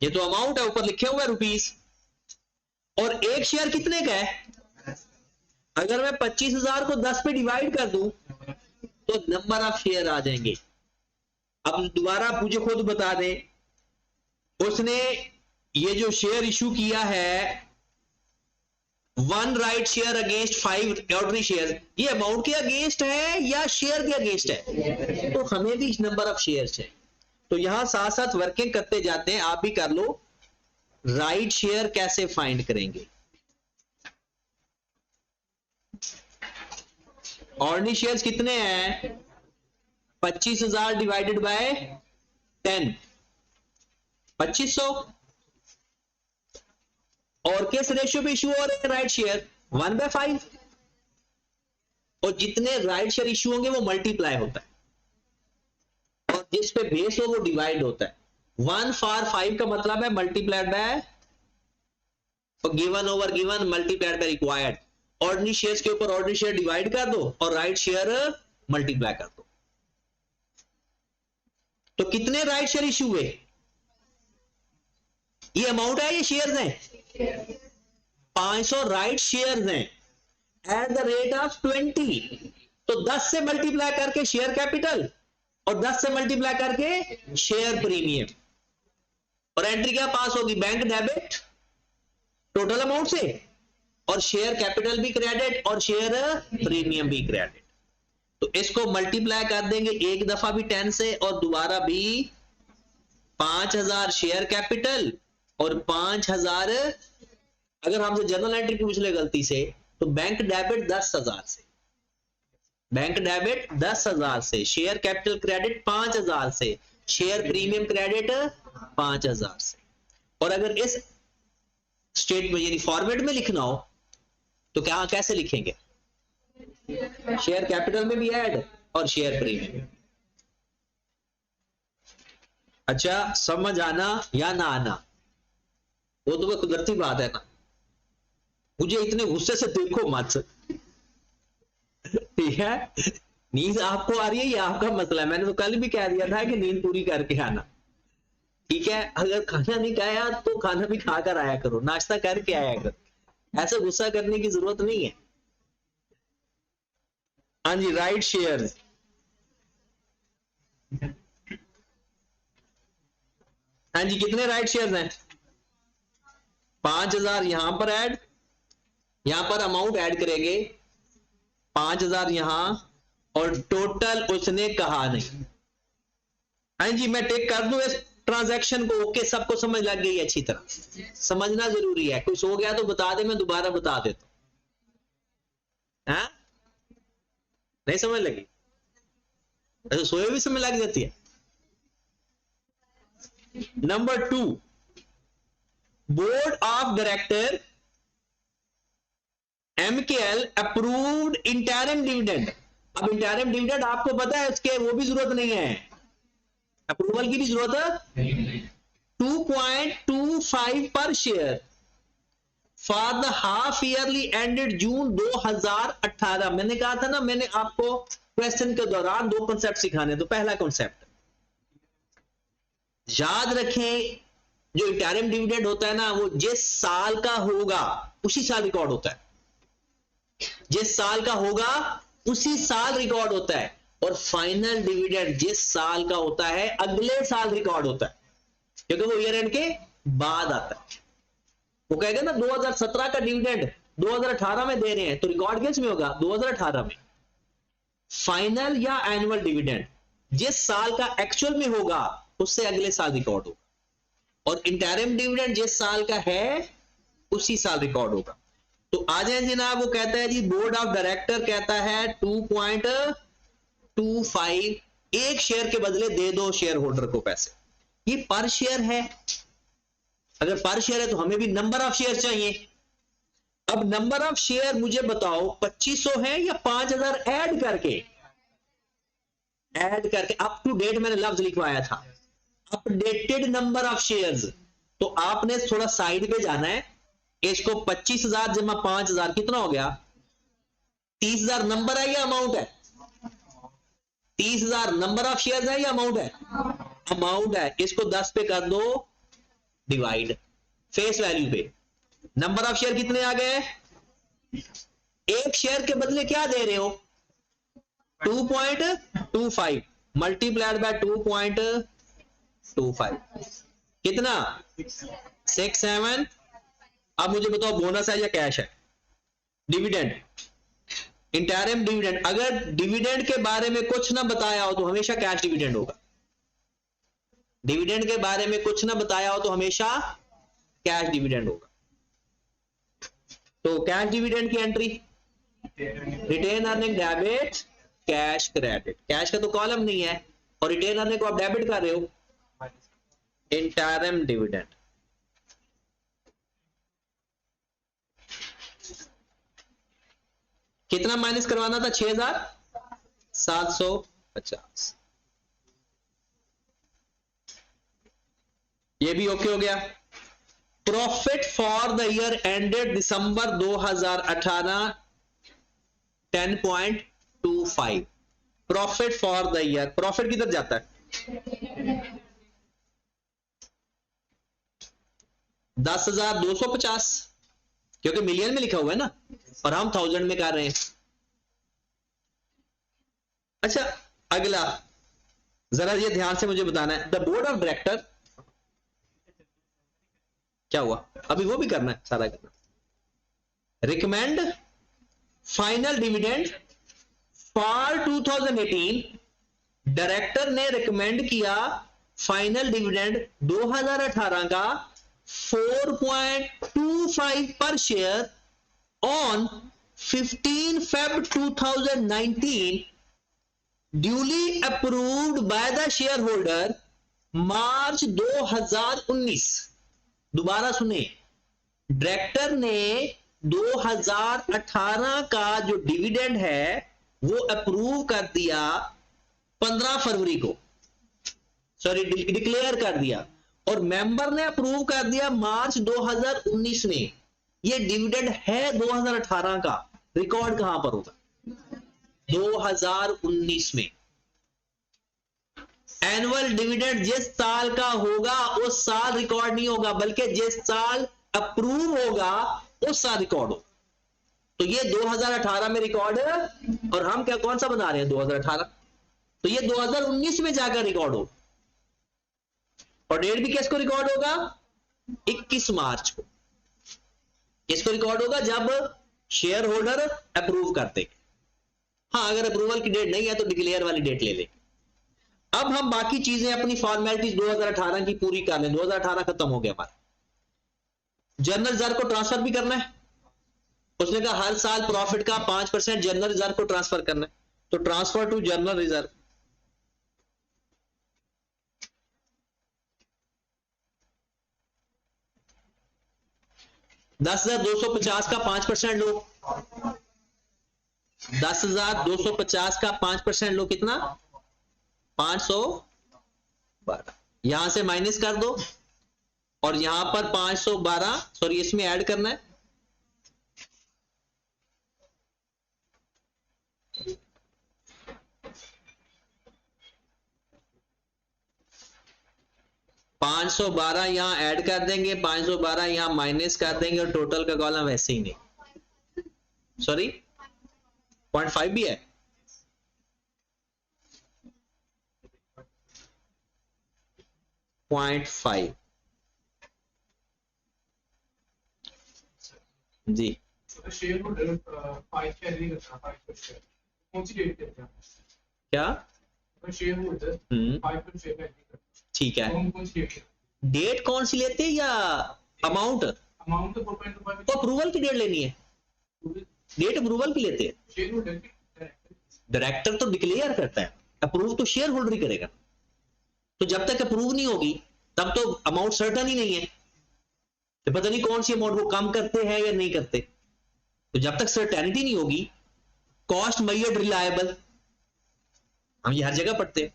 ये तो अमाउंट है, ऊपर लिखे हुए रुपीस। और एक शेयर कितने का है? अगर मैं 25,000 को 10 पे डिवाइड कर दूं तो नंबर ऑफ शेयर आ जाएंगे। अब दोबारा मुझे खुद बता दें, उसने ये जो शेयर इशू किया है 1 right share against 5 ordinary share, ये अमाउंट के अगेंस्ट है या शेयर के अगेंस्ट है? तो हमें भी नंबर ऑफ शेयर है। तो यहां साथ साथ वर्किंग करते जाते हैं, आप भी कर लो। राइट शेयर कैसे फाइंड करेंगे? ऑर्डिनरी शेयर्स कितने हैं? 25,000 डिवाइडेड बाय 10, 2500। और किस रेशियो पे इशू हो रहे हैं राइट शेयर? 1/5। और जितने राइट शेयर इशू होंगे वो मल्टीप्लाई होता है, और जिस पे बेस हो वो डिवाइड होता है। 1 for 5 का मतलब है multiplied bye given over given multiplied by required. Ordinary shares के ऊपर ऑर्डिनरी शेयर डिवाइड कर दो और राइट शेयर मल्टीप्लाई कर दो। तो कितने राइट शेयर इशू हुए? ये अमाउंट है, ये शेयर्स हैं। 500 राइट शेयर्स हैं एट द रेट ऑफ 20। तो 10 से मल्टीप्लाई करके शेयर कैपिटल और 10 से मल्टीप्लाई करके शेयर प्रीमियम, और एंट्री क्या पास होगी? बैंक डेबिट टोटल अमाउंट से, और शेयर कैपिटल भी क्रेडिट और शेयर प्रीमियम भी क्रेडिट। तो इसको मल्टीप्लाई कर देंगे एक दफा भी 10 से और दोबारा भी 5,000 शेयर कैपिटल और 5,000। अगर हमसे जनरल एंट्री पूछ ले गलती से तो बैंक डेबिट 10,000 से, बैंक डेबिट 10,000 से, शेयर कैपिटल क्रेडिट 5,000 से, शेयर प्रीमियम क्रेडिट 5,000 से। और अगर इस स्टेट में यानी फॉर्मेट में लिखना हो तो क्या कैसे लिखेंगे? शेयर कैपिटल में भी ऐड और शेयर प्रीमियम। अच्छा, समझ आना या ना आना वो तो कुदरती बात है ना। मुझे इतने गुस्से से देखो मत, ठीक है? नींद आपको आ रही है ये आपका मसला है। मैंने तो कल भी कह दिया था कि नींद पूरी करके आना, ठीक है? अगर खाना नहीं खाया तो खाना भी खाकर आया करो, नाश्ता करके आया करो। ऐसा गुस्सा करने की जरूरत नहीं है। हाँ जी, राइट शेयर्स। हाँ जी, कितने राइट शेयर्स हैं? 5,000 यहां पर ऐड, यहां पर अमाउंट ऐड करेंगे 5,000 यहां, और टोटल उसने कहा नहीं। हाँ जी, मैं टेक कर दूं इस ट्रांजैक्शन को? ओके, सबको समझ लग गई अच्छी तरह? समझना जरूरी है। कोई सो गया तो बता दे, मैं दोबारा बता देता हूं। हाँ, नहीं समझ लगी? ऐसे सोए भी समझ लग जाती है। Number 2, board of director MKL approved interim dividend. अब इंटरिम डिविडेंड आपको पता है, इसके वो भी जरूरत नहीं है, अप्रूवल की भी जरूरत नहीं। 2.25 per share for the half yearly ended June 2018। मैंने कहा था ना, मैंने आपको क्वेश्चन के दौरान 2 कॉन्सेप्ट सिखाने। तो पहला कॉन्सेप्ट याद रखें, जो इंटरिम डिविडेंड होता है ना, वो जिस साल का होगा उसी साल रिकॉर्ड होता है। जिस साल का होगा उसी साल रिकॉर्ड होता है, और फाइनल डिविडेंड जिस साल का होता है अगले साल रिकॉर्ड होता है, क्योंकि वो ईयर एंड के बाद आता है। वो कहेगा ना 2017 का डिविडेंड 2018 में दे रहे हैं, तो रिकॉर्ड किस में होगा? 2018 में। फाइनल या एनुअल डिविडेंड जिस साल का एक्चुअल में होगा उससे अगले साल रिकॉर्ड होगा, और इंटरिम डिविडेंड जिस साल का है उसी साल रिकॉर्ड होगा। तो आ जाए जनाब, वो कहता है जी बोर्ड ऑफ डायरेक्टर कहता है 2.25 एक शेयर के बदले दे दो शेयर होल्डर को पैसे। ये पर शेयर है, अगर पर शेयर है तो हमें भी नंबर ऑफ शेयर चाहिए। अब नंबर ऑफ शेयर मुझे बताओ 2500 है या 5000 ऐड करके अप टू डेट मैंने लफ्ज लिखवाया था, अपडेटेड नंबर ऑफ शेयर्स। तो आपने थोड़ा साइड पे जाना है, इसको 25,000 जमा 5,000 कितना हो गया? 30,000 नंबर है या अमाउंट है? 30,000 नंबर ऑफ शेयर्स है या अमाउंट है? अमाउंट है। इसको 10 पे कर दो डिवाइड, फेस वैल्यू पे नंबर ऑफ शेयर कितने आ गए? एक शेयर के बदले क्या दे रहे हो? 2.25 मल्टीप्लाइड बाय 2.25 कितना? 67। अब मुझे बताओ बोनस है या कैश है? Dividend, interim dividend. अगर डिविडेंड के बारे में कुछ ना बताया हो तो हमेशा कैश डिविडेंड होगा। डिविडेंड के बारे में कुछ ना बताया हो तो हमेशा कैश डिविडेंड होगा। तो कैश डिविडेंड की entry retained earning debit cash credit, cash का तो कॉलम नहीं है और रिटेन अर्निंग को आप डेबिट कर रहे हो। इंटरिम डिविडेंड कितना माइनस करवाना था? 6,750। ये भी ओके हो गया। Profit for the year ended December 2018 10.25। Profit for the year, profit किधर जाता है? 10,250 क्योंकि मिलियन में लिखा हुआ है ना, और हम 1000 में कर रहे हैं। अच्छा अगला जरा ये ध्यान से मुझे बताना है, द बोर्ड ऑफ डायरेक्टर क्या हुआ? अभी वो भी करना है, सारा करना। Recommend final dividend for 2018। Director ने रिकमेंड किया फाइनल डिविडेंड 2018 का 4.25 per share on 15 Feb 2019 duly approved by the shareholder March 2019। दोबारा सुने, डायरेक्टर ने 2018 का जो डिविडेंड है वो अप्रूव कर दिया 15 फरवरी को, सॉरी डिक्लेयर कर दिया, और मेंबर ने अप्रूव कर दिया मार्च 2019 में। ये डिविडेंड है 2018 का, रिकॉर्ड कहां पर होगा? 2019 में। एनुअल डिविडेंड जिस साल का होगा उस साल रिकॉर्ड नहीं होगा, बल्कि जिस साल अप्रूव होगा उस साल रिकॉर्ड हो। तो ये 2018 में रिकॉर्ड है, और हम क्या कौन सा बना रहे हैं? 2018। तो ये 2019 में जाकर रिकॉर्ड हो, और डेट भी किसको रिकॉर्ड होगा? 21 मार्च को। किसको रिकॉर्ड होगा? जब शेयर होल्डर अप्रूव करते। हाँ, अगर अप्रूवल की डेट नहीं है तो डिक्लेयर वाली डेट ले ले। अब हम बाकी चीजें अपनी फॉर्मेलिटीज 2018 की पूरी कर लें। 2018 खत्म हो गया हमारा। जनरल रिजर्व को ट्रांसफर भी करना है। उसने कहा हर साल प्रॉफिट का 5% जनरल रिजर्व को ट्रांसफर करना है, तो ट्रांसफर टू जनरल रिजर्व। $10,250 का 5% लो, 10,250 का 5% लो, कितना? 512। यहां से माइनस कर दो, और यहां पर 512 सॉरी इसमें ऐड करना है। $512 यहां ऐड कर देंगे, 512 यहां माइनस कर देंगे, और टोटल का कॉलम वैसे ही नहीं, सॉरी 0.5 भी है। .5 जी शेयर होल्डर 5 शेयर नहीं करता 5 शेयर कौन सी डेट देते हैं क्या शेयर होल्डर 5 शेयर नहीं करता ठीक है कौन सी डेट डेट कौन सी लेते हैं या अमाउंट अमाउंट तो 4.25 तो अप्रूवल की डेट लेनी है डेट अप्रूवल की लेते हैं शेयर होल्डर की डायरेक्टर तो डिक्लेयर करता है अप्रूव तो शेयर होल्डर ही करेगा तो जब तक अप्रूव नहीं होगी तब तो अमाउंट सर्टन ही नहीं है तो पता नहीं कौन सी अमाउंट वो कम करते हैं या नहीं करते तो जब तक सर्टेनिटी नहीं होगी कॉस्ट मेजर्ड रिलायबल हम ये हर जगह पढ़ते हैं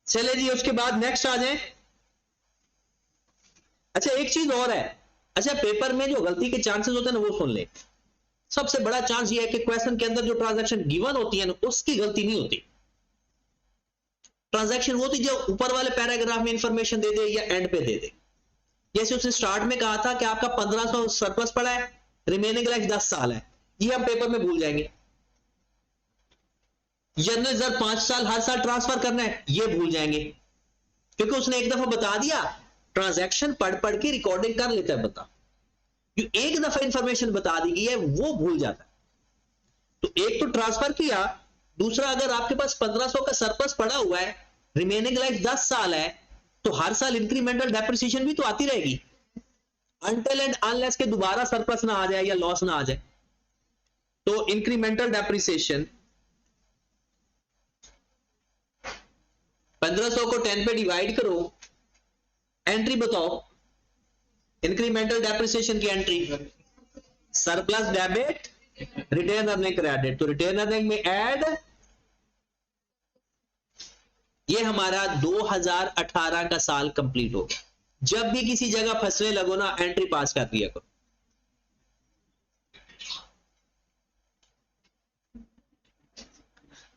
चले जी उसके बाद नेक्स्ट आ जाए अच्छा एक चीज और है अच्छा पेपर में जो गलती के चांसेस होते हैं ना वो सुन ले सबसे बड़ा चांस ये है कि क्वेश्चन के अंदर जो ट्रांजैक्शन गिवन होती है ना उसकी गलती नहीं होती ट्रांजैक्शन वो होती जो ऊपर वाले पैराग्राफ में इंफॉर्मेशन दे दे या एंड पे दे दे जैसे उसने स्टार्ट में कहा था कि आपका 1500 सरप्लस पड़ा है रिमेनिंग लाइफ 10 साल है ये हम पेपर में भूल जाएंगे जनरल रिजर्व 5 साल हर साल ट्रांसफर करना है ये भूल जाएंगे क्योंकि उसने एक दफा बता दिया ट्रांजैक्शन पढ़ पढ़ के रिकॉर्डिंग कर लेता है बता जो एक दफा इंफॉर्मेशन बता दी गई है वो भूल जाता है तो एक तो ट्रांसफर किया दूसरा अगर आपके पास 1500 का सरप्लस पड़ा हुआ है रिमेनिंग लाइफ 10 साल है तो हर साल इंक्रीमेंटल डेप्रिसिएशन भी तो आती रहेगी अनटिल एंड अनलेस के दोबारा सरप्लस ना आ जाए या लॉस ना आ जाए तो इंक्रीमेंटल डेप्रिसिएशन 1500 को 10 पे डिवाइड करो एंट्री बताओ इंक्रीमेंटल डेप्रिसिएशन की entry surplus debit retained earning credit तो रिटेन अर्निंग में ऐड ये हमारा 2018 का साल कंप्लीट हो गया जब भी किसी जगह फंसने लगो ना एंट्री पास कर दिया करो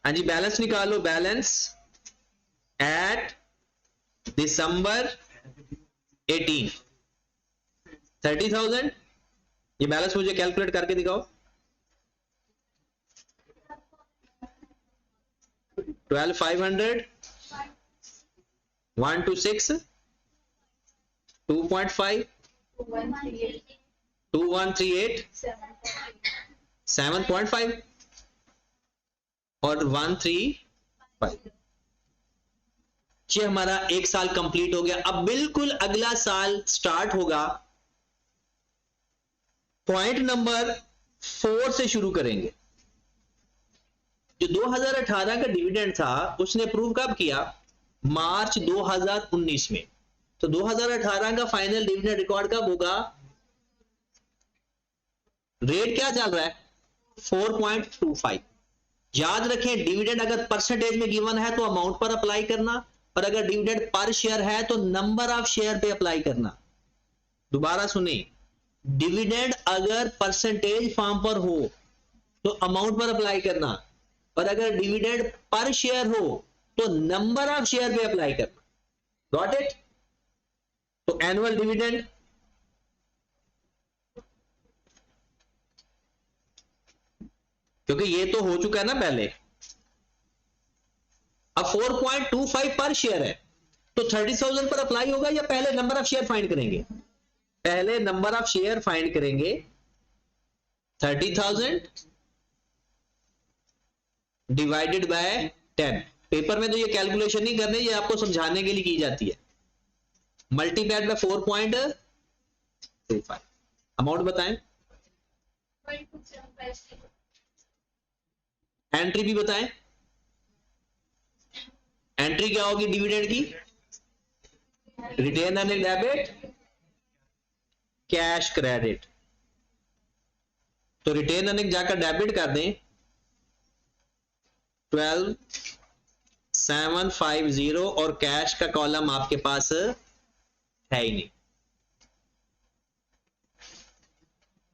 हाँ जी बैलेंस निकालो बैलेंस एट दिसंबर 18 30,000 ये बैलेंस मुझे कैलकुलेट करके दिखाओ 12,500 126 2.5 2138 7.5 और 135 ये हमारा एक साल कंप्लीट हो गया अब बिल्कुल अगला साल स्टार्ट होगा पॉइंट नंबर 4 से शुरू करेंगे जो 2018 का डिविडेंड था उसने अप्रूव कब किया मार्च 2019 में तो 2018 का फाइनल डिविडेंड रिकॉर्ड कब होगा रेट क्या चल रहा है 4.25 याद रखें डिविडेंड अगर परसेंटेज में गिवन है तो अमाउंट पर अप्लाई करना और अगर डिविडेंड पर शेयर है तो नंबर ऑफ शेयर पे अप्लाई करना दोबारा सुने डिविडेंड अगर परसेंटेज फॉर्म पर हो तो अमाउंट पर अप्लाई करना और अगर डिविडेंड पर शेयर हो तो नंबर ऑफ शेयर पे अप्लाई करना गॉट इट तो एनुअल डिविडेंड क्योंकि ये तो हो चुका है ना पहले अब 4.25 पर शेयर है तो 30,000 पर अप्लाई होगा या पहले नंबर ऑफ शेयर फाइंड करेंगे पहले नंबर ऑफ शेयर फाइंड करेंगे 30,000 डिवाइडेड बाय 10 पेपर में तो ये कैलकुलेशन नहीं करने ये आपको समझाने के लिए की जाती है मल्टीप्लाइड बाय 4.25 अमाउंट बताएं एंट्री भी बताएं एंट्री क्या होगी डिविडेंड की retained earning debit cash credit तो रिटेन अर्निंग जाकर डेबिट कर दें 12,750 और कैश का कॉलम आपके पास है ही नहीं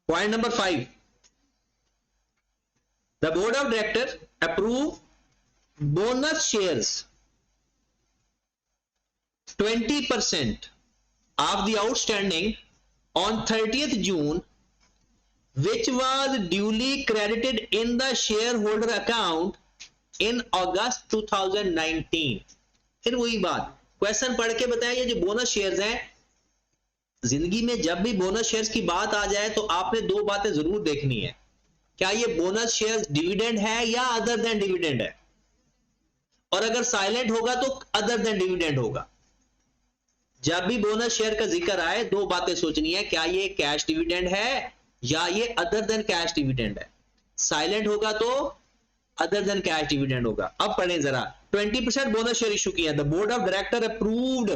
point number 5 The board of directors approve bonus shares 20% of the outstanding on 30th June which was duly credited in the shareholder account in August 2019 फिर वही बात क्वेश्चन पढ़ के बताया ये जो बोनस शेयर्स हैं जिंदगी में जब भी बोनस शेयर्स की बात आ जाए तो आपने दो बातें जरूर देखनी है, क्या ये बोनस शेयर्स डिविडेंड है या अदर देन डिविडेंड है, और अगर साइलेंट होगा तो अदर देन डिविडेंड होगा। जब भी बोनस शेयर का जिक्र आए दो बातें सोचनी है, क्या ये कैश डिविडेंड है या ये अदर देन कैश डिविडेंड है। साइलेंट होगा तो अदर देन कैश डिविडेंड होगा। अब पढ़ें जरा, 20% बोनस शेयर इशू किया, the board of director approved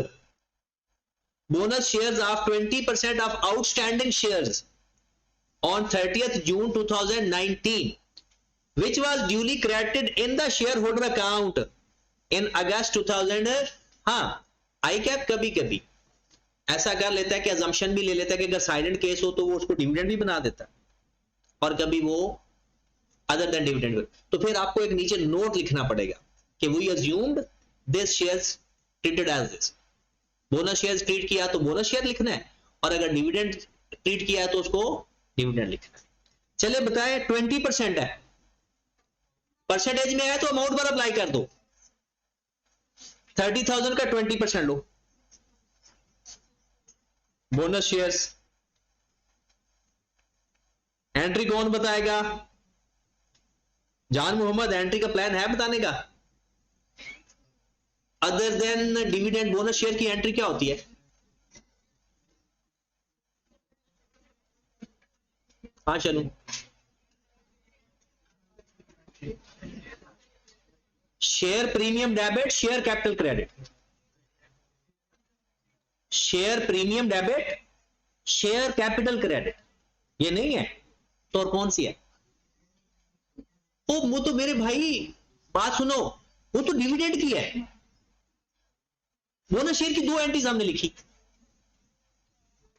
bonus shares of 20% of outstanding shares on 30th June 2019 which was duly credited in the shareholder account in August 2000। हाँ, आई cap कभी कभी ऐसा कर लेता है कि assumption भी ले लेता है कि अगर साइलेंट केस हो तो वो उसको डिविडेंड भी बना देता है, और कभी वो अदर देन डिविडेंड। तो फिर आपको एक नीचे नोट लिखना पड़ेगा कि we assumed this shares treated as this। Bonus share treat किया तो बोनस शेयर लिखना है, और अगर डिविडेंड ट्रीट किया है तो उसको डिविडेंड लिखना है। चले बताएं, 20% है, परसेंटेज में है तो अमाउंट पर अप्लाई कर दो। 30,000 का 20% लो, बोनस शेयर्स। एंट्री कौन बताएगा? जान मोहम्मद, एंट्री का प्लान है बताने का? Other than dividend bonus share की एंट्री क्या होती है? हाँ चलो, share premium debit, share capital credit. Share premium debit, share capital credit, ये नहीं है तो और कौन सी है? वो तो मेरे भाई बात सुनो, वो तो डिविडेंड की है। बोनस शेयर की दो एंट्रीज हमने लिखी,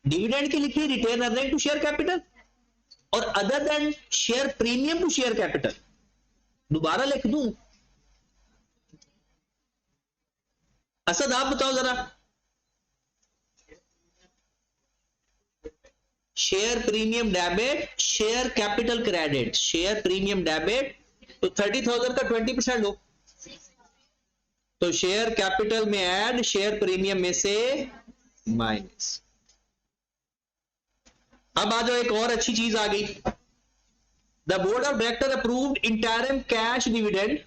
डिविडेंड की लिखी retain earning to share capital, और other than share premium to share capital. दोबारा लिख दूं? असद आप बताओ जरा, share premium debit, share capital credit. Share premium debit तो 30,000 का 20% लो, तो शेयर कैपिटल में ऐड, शेयर प्रीमियम में से माइनस। अब आ जाओ, एक और अच्छी चीज आ गई। The board of director approved interim cash dividend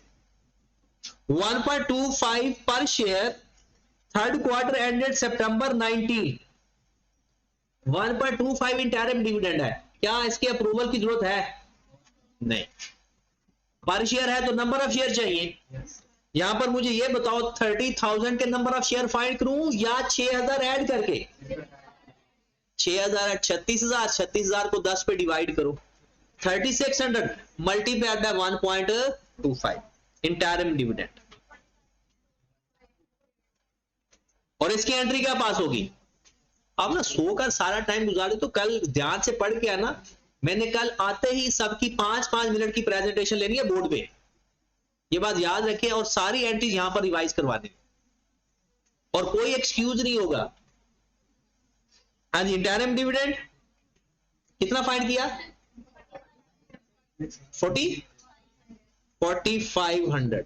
1.25 पर शेयर, थर्ड क्वार्टर एंडेड सितंबर 19। 1.25 इंटरिम डिविडेंड है, क्या इसके अप्रूवल की जरूरत है? नहीं। पर शेयर है तो नंबर ऑफ शेयर चाहिए। यहां पर मुझे ये बताओ, 30,000 के नंबर ऑफ शेयर फाइंड करूं या 6,000 ऐड करके? 6,000 36,000, 36,000 को 10 पे डिवाइड करो, 3600 मल्टीप्लाइड बाय 1.25 इंटरिम डिविडेंड। और इसकी एंट्री क्या पास होगी? अब ना सोकर सारा टाइम गुजारे तो कल ध्यान से पढ़ के आना। मैंने कल आते ही सबकी 5-5 मिनट की प्रेजेंटेशन लेनी है बोर्ड पे, ये बात याद रखें, और सारी एंट्रीज यहां पर रिवाइज करवा दें, और कोई एक्सक्यूज नहीं होगा। हाँ जी, इंटरिम डिविडेंड कितना फाइंड किया? 4,500।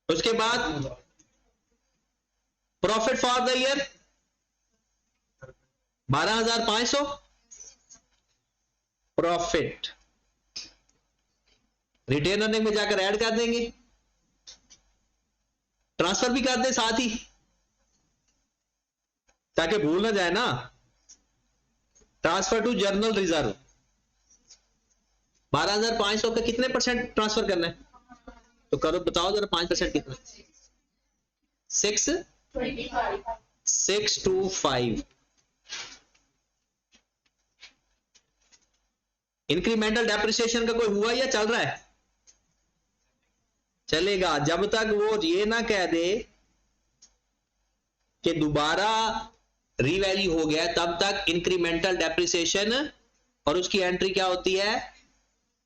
उसके बाद profit for the year 12,500 profit, retained earning में जाकर ऐड कर देंगे, ट्रांसफर भी कर दे साथ ही ताकि भूल ना जाए ना। ट्रांसफर टू जर्नल रिजर्व 12,500 का कितने परसेंट ट्रांसफर करना है? तो करो, बताओ जरा, 5% कितना? 625। इंक्रीमेंटल डेप्रिसिएशन का कोई हुआ या चल रहा है? चलेगा जब तक वो ये ना कह दे कि दोबारा रीवैल्यू हो गया, तब तक इंक्रीमेंटल डेप्रिसिएशन, और उसकी एंट्री क्या होती है?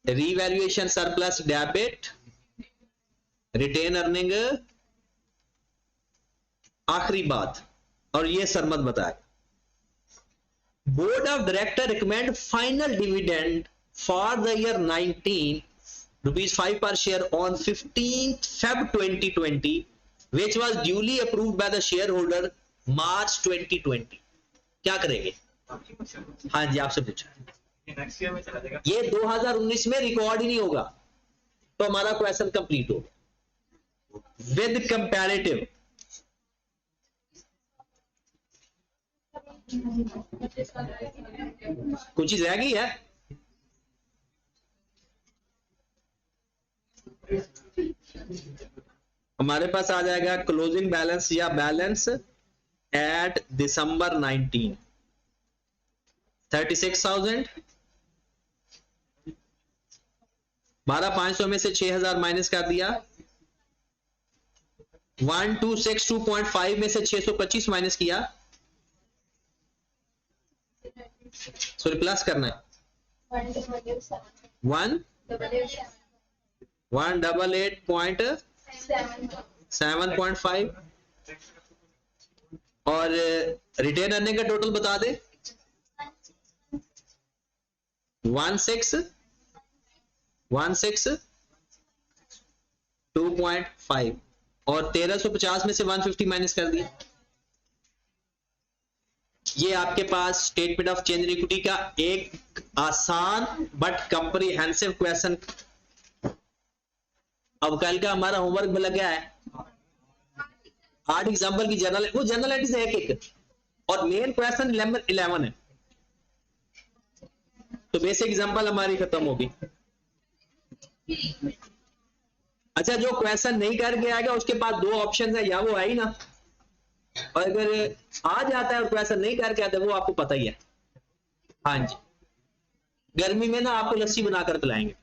Revaluation surplus debit, retained earning, आखिरी बात, और ये सरमद बताएगा। Board of director recommend final dividend for the year 19 ₹5 per share on 15th Feb 2020 which was duly approved by the shareholder मार्च 2020 क्या करेंगे? हाँ जी, आपसे पूछा। नेक्स्ट ईयर में चला जाएगा। ये 2019 में रिकॉर्ड ही नहीं होगा, तो हमारा क्वेश्चन कंप्लीट होगा। विद कंपैरेटिव कुछ चीज रह गई है? हमारे पास आ जाएगा क्लोजिंग बैलेंस या बैलेंस एट दिसंबर 19, 36,000। 12,500 में से 6,000 माइनस कर दिया। 1262.5 में से 625 माइनस किया, सॉरी प्लस करना है। 188.7.5 और रिटेन अर्निंग का टोटल बता दे। 16,2.5 और 1350 में से 150 माइनस कर दिया। ये आपके पास statement of change in equity का एक आसान बट कंप्रीहेंसिव क्वेश्चन। अब कल का हमारा होमवर्क में लगा है 8 एग्जांपल की जनरल, वो जनरलिटीज है एक और मेन क्वेश्चन 11 है, तो बेसिक एग्जांपल हमारी खत्म होगी। अच्छा, जो क्वेश्चन नहीं करके आएगा उसके पास 2 ऑप्शन है, या वो है ही ना, और अगर आ जाता है और क्वेश्चन नहीं करके आता वो आपको पता ही है। हाँ जी, गर्मी में ना आपको लस्सी बनाकर पिलाएंगे।